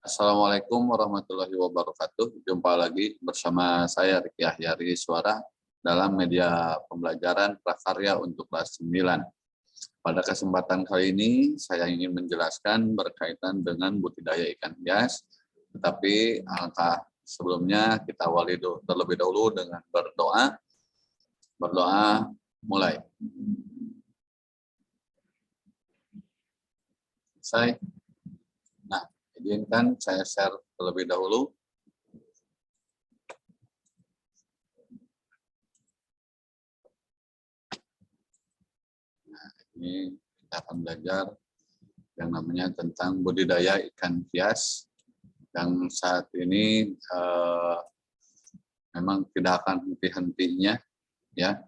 Assalamualaikum warahmatullahi wabarakatuh. Jumpa lagi bersama saya Riki Ahyari Suara dalam media pembelajaran prakarya untuk kelas 9. Pada kesempatan kali ini saya ingin menjelaskan berkaitan dengan budidaya ikan hias. Tetapi alangkah sebelumnya kita awali terlebih dahulu dengan berdoa. Berdoa mulai. Selesai. Nah, izinkan saya share terlebih dahulu. Nah, ini kita akan belajar yang namanya tentang budidaya ikan hias yang saat ini memang tidak akan henti-hentinya ya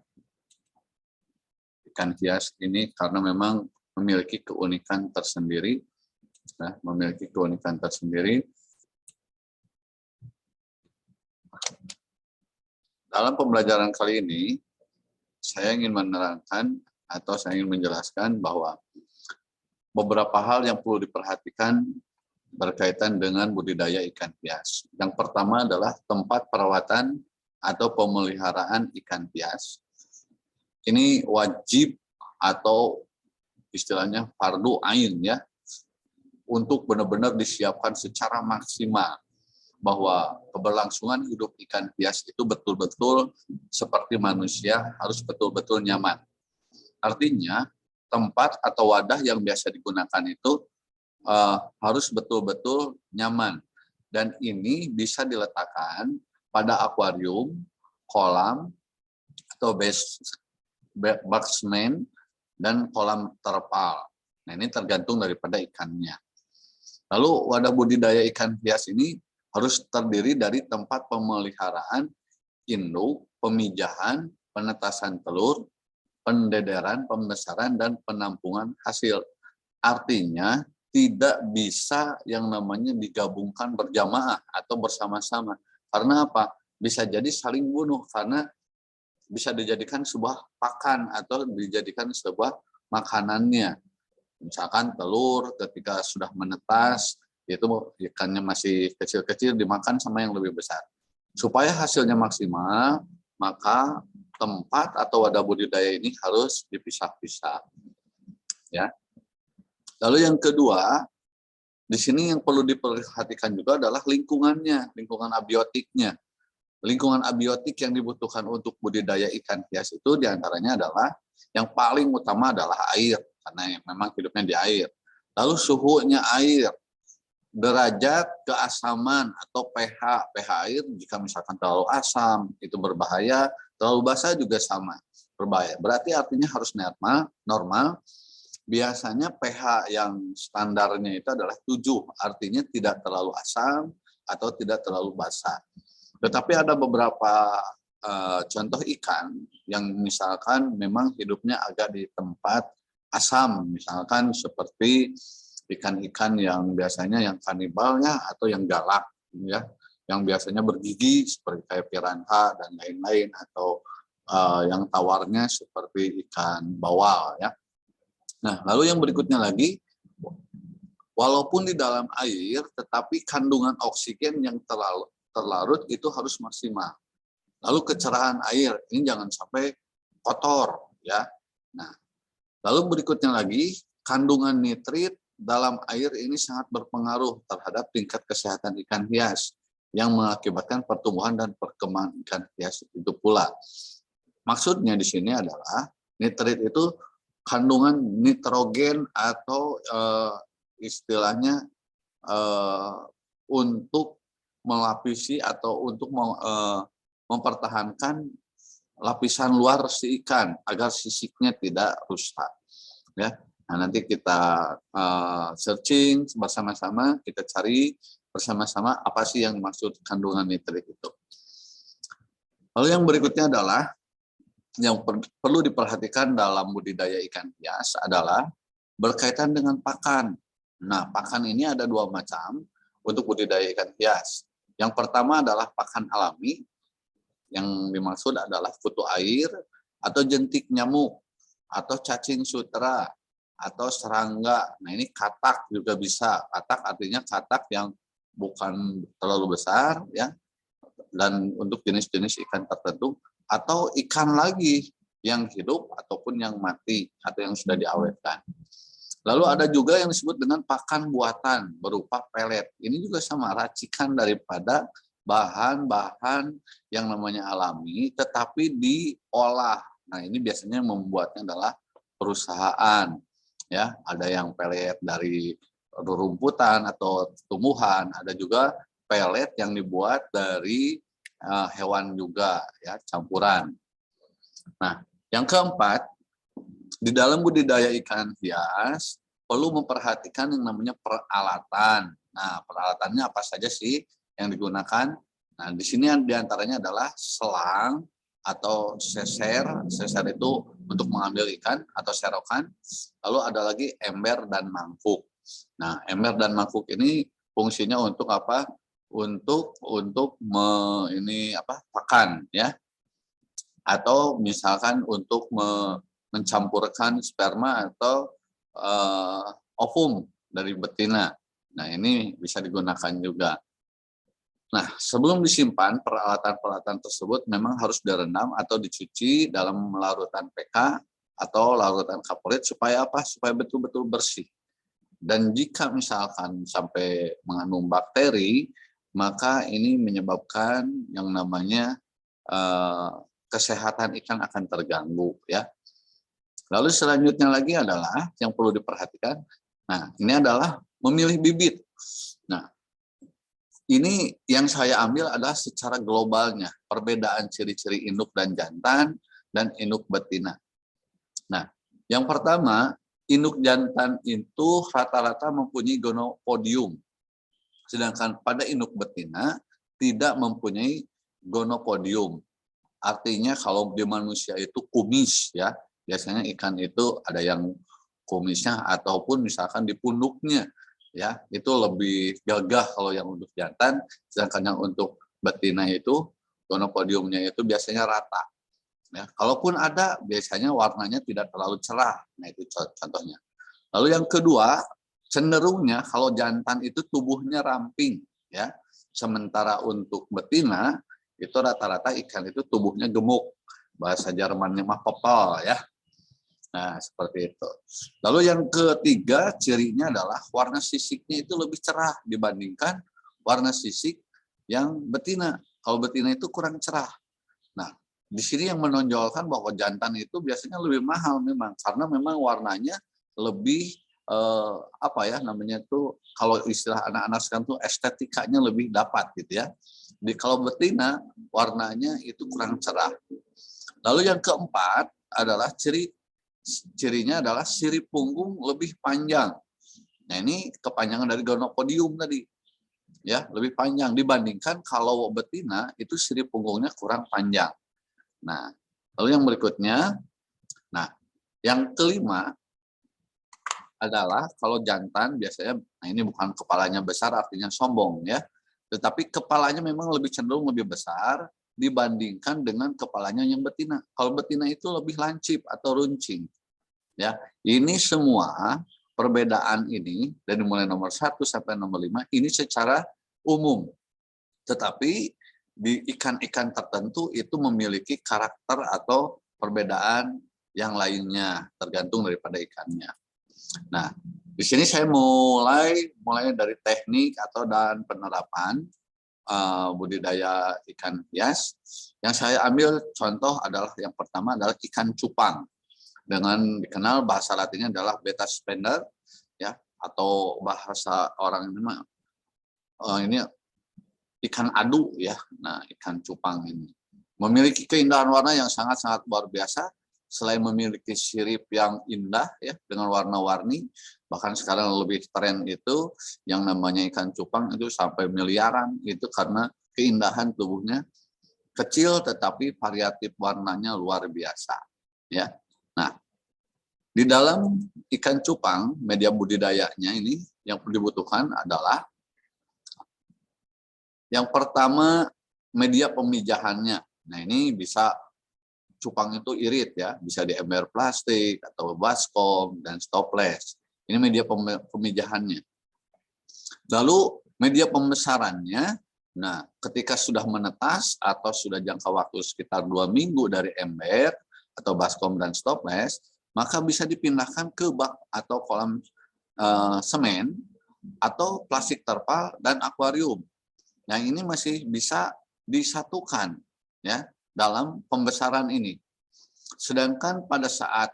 ikan hias ini, karena memang memiliki keunikan tersendiri. Nah, memiliki keunikan tersendiri. Dalam pembelajaran kali ini, saya ingin menerangkan atau saya ingin menjelaskan bahwa beberapa hal yang perlu diperhatikan berkaitan dengan budidaya ikan hias. Yang pertama adalah tempat perawatan atau pemeliharaan ikan hias. Ini wajib atau istilahnya fardu ain ya, untuk benar-benar disiapkan secara maksimal bahwa keberlangsungan hidup ikan hias itu betul-betul seperti manusia, harus betul-betul nyaman. Artinya tempat atau wadah yang biasa digunakan itu harus betul-betul nyaman, dan ini bisa diletakkan pada akuarium, kolam, atau basement, dan kolam terpal. Nah, ini tergantung daripada ikannya. Lalu wadah budidaya ikan hias ini harus terdiri dari tempat pemeliharaan, induk, pemijahan, penetasan telur, pendederan, pembesaran, dan penampungan hasil. Artinya tidak bisa yang namanya digabungkan berjamaah atau bersama-sama. Karena apa? Bisa jadi saling bunuh, karena bisa dijadikan sebuah pakan atau dijadikan sebuah makanannya. Misalkan telur ketika sudah menetas, itu ikannya masih kecil-kecil dimakan sama yang lebih besar. Supaya hasilnya maksimal, maka tempat atau wadah budidaya ini harus dipisah-pisah. Ya. Lalu yang kedua, di sini yang perlu diperhatikan juga adalah lingkungannya, lingkungan abiotiknya. Lingkungan abiotik yang dibutuhkan untuk budidaya ikan hias itu diantaranya adalah yang paling utama adalah air, karena memang hidupnya di air. Lalu suhunya air, derajat keasaman atau pH air, jika misalkan terlalu asam itu berbahaya, terlalu basah juga sama berbahaya. Berarti artinya harus normal. Biasanya pH yang standarnya itu adalah 7, artinya tidak terlalu asam atau tidak terlalu basah. Tetapi ada beberapa contoh ikan yang misalkan memang hidupnya agak di tempat asam, misalkan seperti ikan-ikan yang biasanya yang kanibalnya atau yang galak ya, yang biasanya bergigi seperti kayak piranha dan lain-lain, atau yang tawarnya seperti ikan bawal ya. Nah, lalu yang berikutnya lagi, walaupun di dalam air, tetapi kandungan oksigen yang terlarut itu harus maksimal. Lalu kecerahan air ini jangan sampai kotor ya. Nah, lalu berikutnya lagi, kandungan nitrit dalam air ini sangat berpengaruh terhadap tingkat kesehatan ikan hias yang mengakibatkan pertumbuhan dan perkembangan ikan hias itu pula. Maksudnya di sini adalah nitrit itu kandungan nitrogen atau istilahnya untuk melapisi atau untuk mempertahankan lapisan luar si ikan agar sisiknya tidak rusak ya. Nah, nanti kita searching bersama-sama, kita cari bersama-sama apa sih yang dimaksud kandungan nitrit itu. Lalu yang berikutnya adalah yang perlu diperhatikan dalam budidaya ikan hias adalah berkaitan dengan pakan. Nah, pakan ini ada 2 macam untuk budidaya ikan hias. Yang pertama adalah pakan alami, yang dimaksud adalah kutu air, atau jentik nyamuk, atau cacing sutera, atau serangga. Nah, ini katak juga bisa. Katak artinya katak yang bukan terlalu besar ya, dan untuk jenis-jenis ikan tertentu, atau ikan lagi yang hidup ataupun yang mati atau yang sudah diawetkan. Lalu ada juga yang disebut dengan pakan buatan berupa pelet. Ini juga sama, racikan daripada bahan-bahan yang namanya alami tetapi diolah. Nah, ini biasanya membuatnya adalah perusahaan. Ya, ada yang pelet dari rumputan atau tumbuhan, ada juga pelet yang dibuat dari hewan juga ya, campuran. Nah, yang keempat, di dalam budidaya ikan hias perlu memperhatikan yang namanya peralatan. Nah, peralatannya apa saja sih yang digunakan? Nah, di sini diantaranya adalah selang atau seser. Seser itu untuk mengambil ikan atau serokan. Lalu ada lagi ember dan mangkuk. Nah, ember dan mangkuk ini fungsinya untuk apa? Untuk pakan ya. Atau misalkan untuk mencampurkan sperma atau ovum dari betina. Nah, ini bisa digunakan juga. Nah, sebelum disimpan, peralatan-peralatan tersebut memang harus direndam atau dicuci dalam larutan PK atau larutan kaporit supaya apa? Supaya betul-betul bersih. Dan jika misalkan sampai mengandung bakteri, maka ini menyebabkan yang namanya kesehatan ikan akan terganggu ya. Lalu selanjutnya lagi adalah yang perlu diperhatikan. Nah, ini adalah memilih bibit. Nah, ini yang saya ambil adalah secara globalnya, perbedaan ciri-ciri induk dan jantan dan induk betina. Nah, yang pertama, induk jantan itu rata-rata mempunyai gonopodium. Sedangkan pada induk betina tidak mempunyai gonopodium. Artinya kalau di manusia itu kumis ya, biasanya ikan itu ada yang kumisnya ataupun misalkan di punduknya ya, itu lebih gagah kalau yang untuk jantan, sedangkan yang untuk betina itu gonopodiumnya itu biasanya rata. Ya, kalaupun ada biasanya warnanya tidak terlalu cerah. Nah, itu contohnya. Lalu yang kedua, cenderungnya kalau jantan itu tubuhnya ramping ya. Sementara untuk betina itu rata-rata ikan itu tubuhnya gemuk. Bahasa Jermannya mah pepel ya. Nah, seperti itu. Lalu yang ketiga, cirinya adalah warna sisiknya itu lebih cerah dibandingkan warna sisik yang betina. Kalau betina itu kurang cerah. Nah, di sini yang menonjolkan bahwa jantan itu biasanya lebih mahal memang, karena memang warnanya lebih kalau istilah anak-anak sekarang tuh estetikanya lebih dapat gitu ya. Kalau betina warnanya itu kurang cerah. Lalu yang keempat adalah cirinya adalah sirip punggung lebih panjang. Nah, ini kepanjangan dari gonopodium tadi. Ya, lebih panjang dibandingkan kalau betina itu sirip punggungnya kurang panjang. Nah, lalu yang berikutnya, nah, yang kelima adalah kalau jantan biasanya, nah ini bukan kepalanya besar artinya sombong ya, tetapi kepalanya memang lebih cenderung lebih besar dibandingkan dengan kepalanya yang betina. Kalau betina itu lebih lancip atau runcing. Ya, ini semua perbedaan ini dari mulai nomor 1 sampai nomor 5 ini secara umum. Tetapi di ikan-ikan tertentu itu memiliki karakter atau perbedaan yang lainnya tergantung daripada ikannya. Nah, di sini saya mulai dari teknik dan penerapan budidaya ikan hias. Yang saya ambil contoh adalah yang pertama adalah ikan cupang, dengan dikenal bahasa latinnya adalah beta spender ya, atau bahasa orang ini ikan adu ya. Nah, ikan cupang ini memiliki keindahan warna yang sangat-sangat luar biasa. Selain memiliki sirip yang indah ya dengan warna-warni, bahkan sekarang lebih tren itu yang namanya ikan cupang itu sampai miliaran itu karena keindahan tubuhnya, kecil tetapi variatif warnanya luar biasa ya. Nah, di dalam ikan cupang media budidayanya ini yang dibutuhkan adalah yang pertama media pemijahannya. Nah, ini bisa cupang itu irit ya, bisa di ember plastik atau baskom dan stopless. Ini media pemijahannya. Lalu Media pembesarannya, nah ketika sudah menetas atau sudah jangka waktu sekitar 2 minggu dari ember atau baskom dan stoples, maka bisa dipindahkan ke bak atau kolam semen atau plastik terpal dan akuarium. Yang ini masih bisa disatukan ya dalam pembesaran ini. Sedangkan pada saat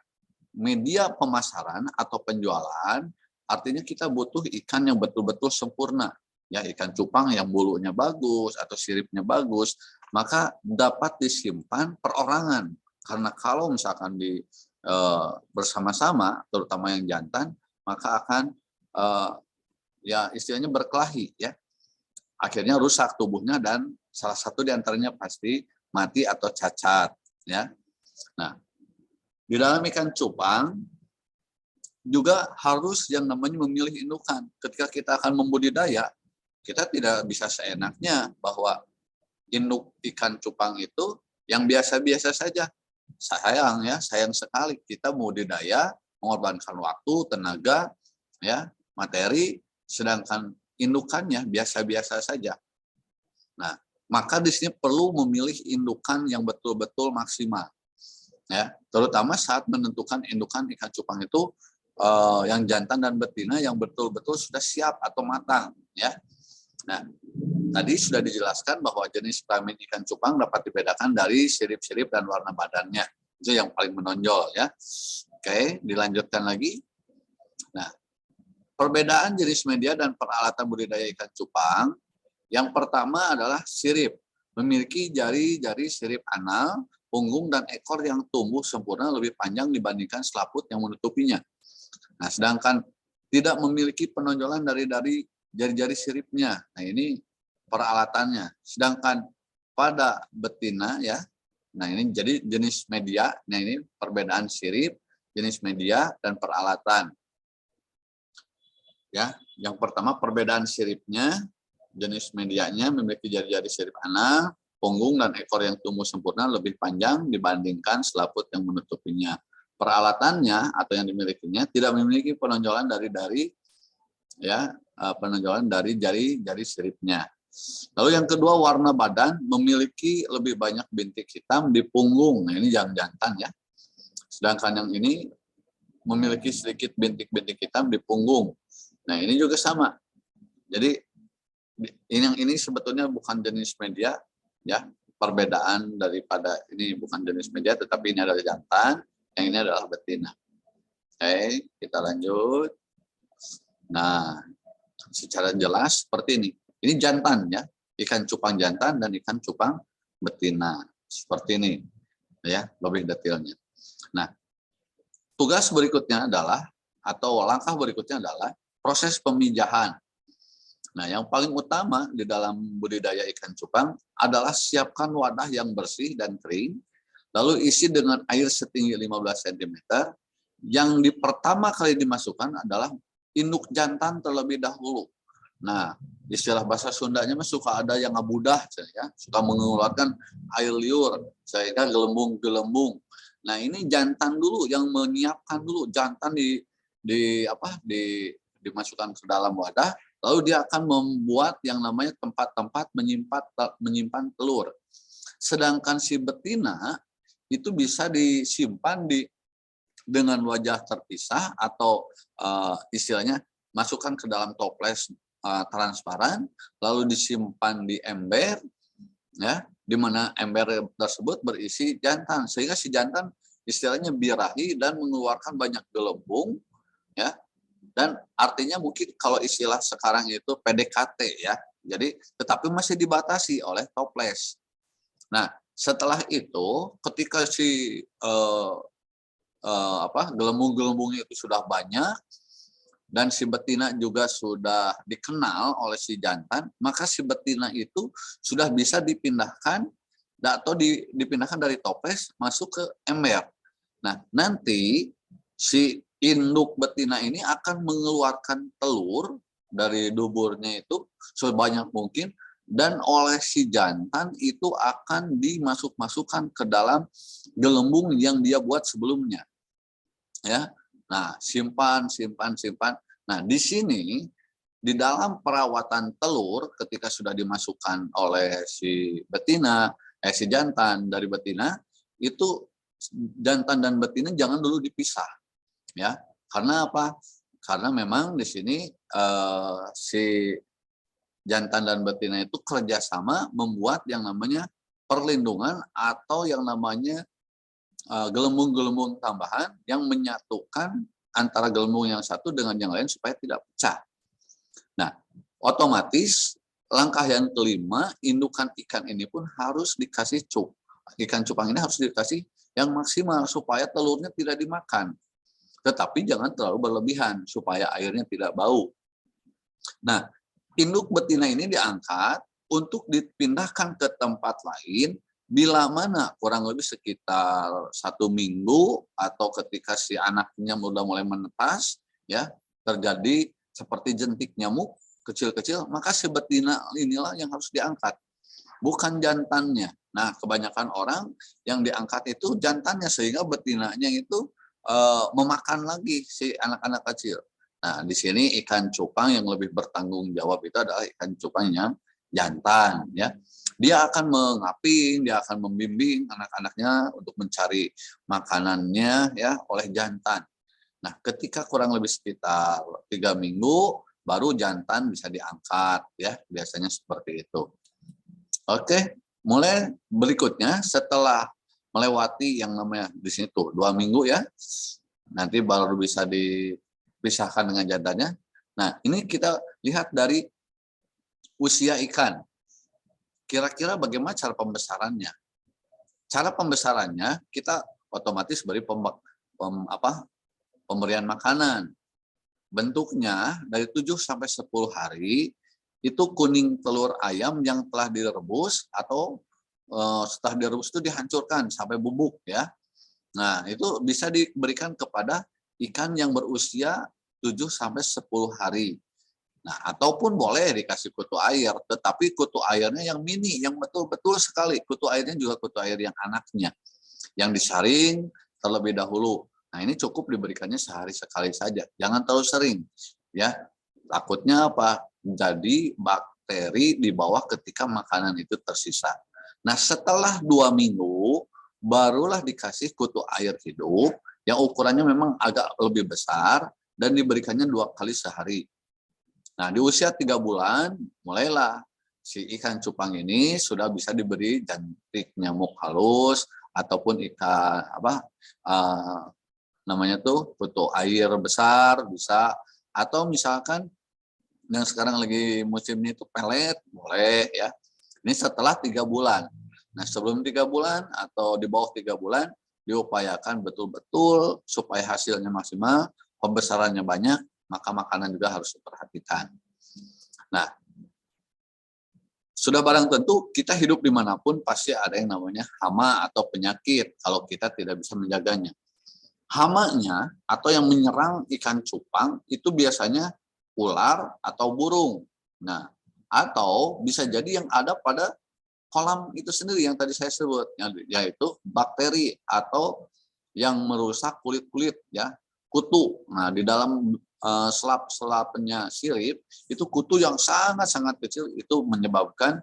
media pemasaran atau penjualan, artinya kita butuh ikan yang betul-betul sempurna. Ya, ikan cupang yang bulunya bagus atau siripnya bagus, maka dapat disimpan perorangan. Karena kalau misalkan bersama-sama, terutama yang jantan, maka akan ya istilahnya berkelahi ya. Akhirnya rusak tubuhnya dan salah satu diantaranya pasti mati atau cacat ya. Nah, di dalam ikan cupang juga harus yang namanya memilih indukan. Ketika kita akan membudidaya, kita tidak bisa seenaknya bahwa induk ikan cupang itu yang biasa-biasa saja. Sayang sekali kita budidaya mengorbankan waktu, tenaga, ya, materi, sedangkan indukannya biasa-biasa saja. Nah, maka di sini perlu memilih indukan yang betul-betul maksimal. Ya, terutama saat menentukan indukan ikan cupang itu yang jantan dan betina yang betul-betul sudah siap atau matang, ya. Nah, tadi sudah dijelaskan bahwa jenis kelamin ikan cupang dapat dibedakan dari sirip-sirip dan warna badannya. Itu yang paling menonjol ya. Oke, dilanjutkan lagi. Nah, perbedaan jenis media dan peralatan budidaya ikan cupang. Yang pertama adalah sirip. Memiliki jari-jari sirip anal, punggung, dan ekor yang tumbuh sempurna lebih panjang dibandingkan selaput yang menutupinya. Nah, sedangkan tidak memiliki penonjolan dari jari-jari siripnya. Nah, ini peralatannya. Sedangkan pada betina ya, nah ini jadi jenis media. Nah, ini perbedaan sirip, jenis media, dan peralatan. Ya, yang pertama perbedaan siripnya, jenis medianya memiliki jari-jari sirip anal, punggung, dan ekor yang tumbuh sempurna lebih panjang dibandingkan selaput yang menutupinya. Peralatannya atau yang dimilikinya tidak memiliki penonjolan dari ya, penonjolan dari jari-jari siripnya. Lalu yang kedua, warna badan memiliki lebih banyak bintik hitam di punggung. Nah, ini yang jantan ya. Sedangkan yang ini memiliki sedikit bintik-bintik hitam di punggung. Nah, ini juga sama. Jadi yang ini sebetulnya bukan jenis media ya. Perbedaan daripada ini bukan jenis media, tetapi ini adalah jantan, yang ini adalah betina. Oke, kita lanjut. Nah, secara jelas seperti ini. Ini jantan ya, ikan cupang jantan dan ikan cupang betina. Seperti ini ya, lebih detailnya. Nah, tugas berikutnya adalah atau langkah berikutnya adalah proses pemijahan. Nah, yang paling utama di dalam budidaya ikan cupang adalah siapkan wadah yang bersih dan kering, lalu isi dengan air setinggi 15 cm. Yang pertama kali dimasukkan adalah induk jantan terlebih dahulu. Nah, istilah bahasa Sundanya suka ada yang ngabudah, ya, suka mengeluarkan air liur, sehingga gelembung-gelembung. Nah, ini jantan dulu yang menyiapkan dulu, jantan dimasukkan ke dalam wadah, lalu dia akan membuat yang namanya tempat-tempat menyimpan telur. Sedangkan si betina itu bisa disimpan dengan wajah terpisah atau istilahnya masukkan ke dalam toples transparan, lalu disimpan di ember, ya, di mana ember tersebut berisi jantan, sehingga si jantan istilahnya birahi dan mengeluarkan banyak gelembung, ya, dan artinya mungkin kalau istilah sekarang itu PDKT ya, jadi tetapi masih dibatasi oleh toples. Nah, setelah itu ketika si gelembung-gelembungnya itu sudah banyak dan si betina juga sudah dikenal oleh si jantan, maka si betina itu sudah bisa dipindahkan atau dipindahkan dari toples masuk ke ember. Nah, nanti si induk betina ini akan mengeluarkan telur dari duburnya itu sebanyak mungkin, dan oleh si jantan itu akan dimasukkan ke dalam gelembung yang dia buat sebelumnya. Ya. Nah, simpan. Nah, di sini di dalam perawatan telur ketika sudah dimasukkan oleh si betina, si jantan dari betina, itu jantan dan betina jangan dulu dipisah, ya. Karena apa? Karena memang di sini si jantan dan betina itu kerjasama membuat yang namanya perlindungan atau yang namanya gelembung-gelembung tambahan yang menyatukan antara gelembung yang satu dengan yang lain supaya tidak pecah. Nah, otomatis langkah yang kelima, indukan ikan ini pun harus dikasih cup. Ikan cupang ini harus dikasih yang maksimal supaya telurnya tidak dimakan. Tetapi jangan terlalu berlebihan supaya airnya tidak bau. Nah, induk betina ini diangkat untuk dipindahkan ke tempat lain bila mana kurang lebih sekitar 1 minggu atau ketika si anaknya sudah mulai menetas, ya terjadi seperti jentik nyamuk kecil-kecil, maka si betina inilah yang harus diangkat, bukan jantannya. Nah, kebanyakan orang yang diangkat itu jantannya sehingga betinanya itu memakan lagi si anak-anak kecil. Nah, di sini ikan cupang yang lebih bertanggung jawab itu adalah ikan cupang yang jantan, ya. Dia akan mengaping, dia akan membimbing anak-anaknya untuk mencari makanannya, ya, oleh jantan. Nah, ketika kurang lebih sekitar 3 minggu, baru jantan bisa diangkat, ya, biasanya seperti itu. Oke, mulai berikutnya setelah melewati yang namanya di sini tuh 2 minggu, ya, nanti baru bisa dipisahkan dengan jantannya. Nah, ini kita lihat dari usia ikan. Kira-kira bagaimana cara pembesarannya? Cara pembesarannya kita otomatis beri pemberian makanan. Bentuknya dari 7 sampai 10 hari itu kuning telur ayam yang telah direbus atau setelah direbus itu dihancurkan sampai bubuk, ya. Nah, itu bisa diberikan kepada ikan yang berusia 7 sampai 10 hari. Nah, ataupun boleh dikasih kutu air, tetapi kutu airnya yang mini, yang betul-betul sekali. Kutu airnya juga kutu air yang anaknya, yang disaring terlebih dahulu. Nah, ini cukup diberikannya sehari sekali saja, jangan terlalu sering, ya. Takutnya apa? Jadi bakteri di bawah ketika makanan itu tersisa. Nah, setelah 2 minggu, barulah dikasih kutu air hidup, yang ukurannya memang agak lebih besar, dan diberikannya 2 kali sehari. Nah, di usia 3 bulan, mulailah si ikan cupang ini sudah bisa diberi jentik nyamuk halus, ataupun ikan, namanya tuh, kutu air besar, bisa. Atau misalkan, yang sekarang lagi musimnya itu pelet, boleh, ya. Ini setelah 3 bulan. Nah, sebelum 3 bulan atau di bawah 3 bulan, diupayakan betul-betul supaya hasilnya maksimal, pembesarannya banyak, maka makanan juga harus diperhatikan. Nah, sudah barang tentu kita hidup dimanapun pasti ada yang namanya hama atau penyakit kalau kita tidak bisa menjaganya. Hamanya atau yang menyerang ikan cupang itu biasanya ular atau burung. Nah, atau bisa jadi yang ada pada kolam itu sendiri yang tadi saya sebut, yaitu bakteri atau yang merusak kulit-kulit, ya, kutu. Nah, di dalam selap-selapnya sirip itu kutu yang sangat-sangat kecil itu menyebabkan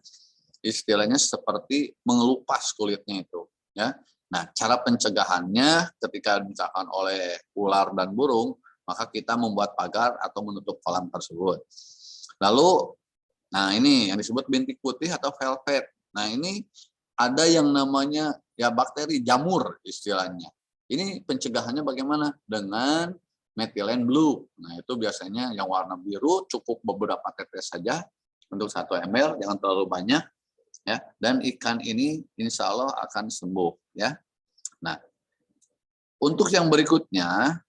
istilahnya seperti mengelupas kulitnya itu, ya. Nah, cara pencegahannya ketika misalkan oleh ular dan burung, maka kita membuat pagar atau menutup kolam tersebut. Lalu, nah ini yang disebut bintik putih atau velvet. Nah, ini ada yang namanya ya bakteri jamur istilahnya. Ini pencegahannya bagaimana? Dengan methylene blue. Nah, itu biasanya yang warna biru, cukup beberapa tetes saja untuk 1 ml, jangan terlalu banyak, ya. Dan ikan ini insya Allah akan sembuh, ya. Nah, untuk yang berikutnya,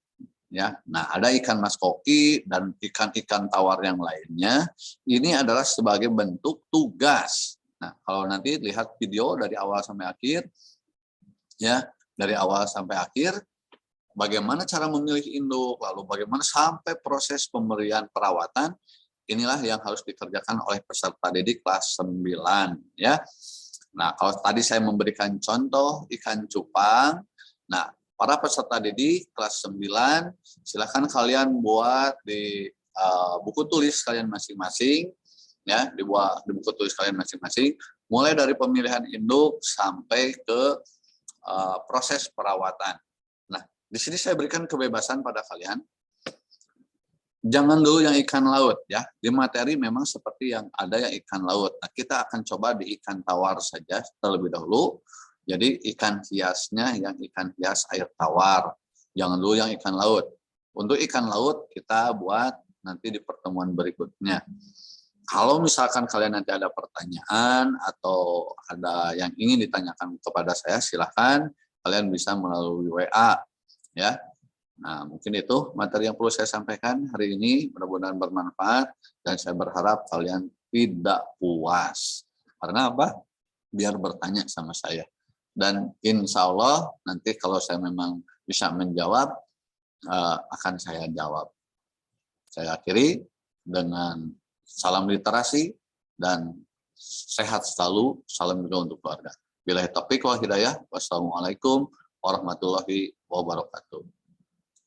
ya, nah ada ikan mas koki dan ikan-ikan tawar yang lainnya. Ini adalah sebagai bentuk tugas. Nah, kalau nanti lihat video dari awal sampai akhir, ya, dari awal sampai akhir, bagaimana cara memilih induk, lalu bagaimana sampai proses pemberian perawatan, inilah yang harus dikerjakan oleh peserta didik kelas 9, ya. Nah, kalau tadi saya memberikan contoh ikan cupang, nah, para peserta didik kelas 9, silakan kalian buat di buku tulis kalian masing-masing, ya, di buku tulis kalian masing-masing, mulai dari pemilihan induk sampai ke proses perawatan. Nah, di sini saya berikan kebebasan pada kalian. Jangan dulu yang ikan laut, ya. Di materi memang seperti yang ada yang ikan laut. Nah, kita akan coba di ikan tawar saja terlebih dahulu. Jadi ikan hiasnya yang ikan hias air tawar. Jangan dulu yang ikan laut. Untuk ikan laut kita buat nanti di pertemuan berikutnya. Kalau misalkan kalian nanti ada pertanyaan atau ada yang ingin ditanyakan kepada saya, silahkan kalian bisa melalui WA, ya. Nah, mungkin itu materi yang perlu saya sampaikan hari ini. Mudah-mudahan bermanfaat dan saya berharap kalian tidak puas. Karena apa? Biar bertanya sama saya. Dan insya Allah nanti kalau saya memang bisa menjawab, akan saya jawab. Saya akhiri dengan salam literasi dan sehat selalu. Salam juga untuk keluarga. Billahi taufiq wal hidayah. Wassalamualaikum warahmatullahi wabarakatuh.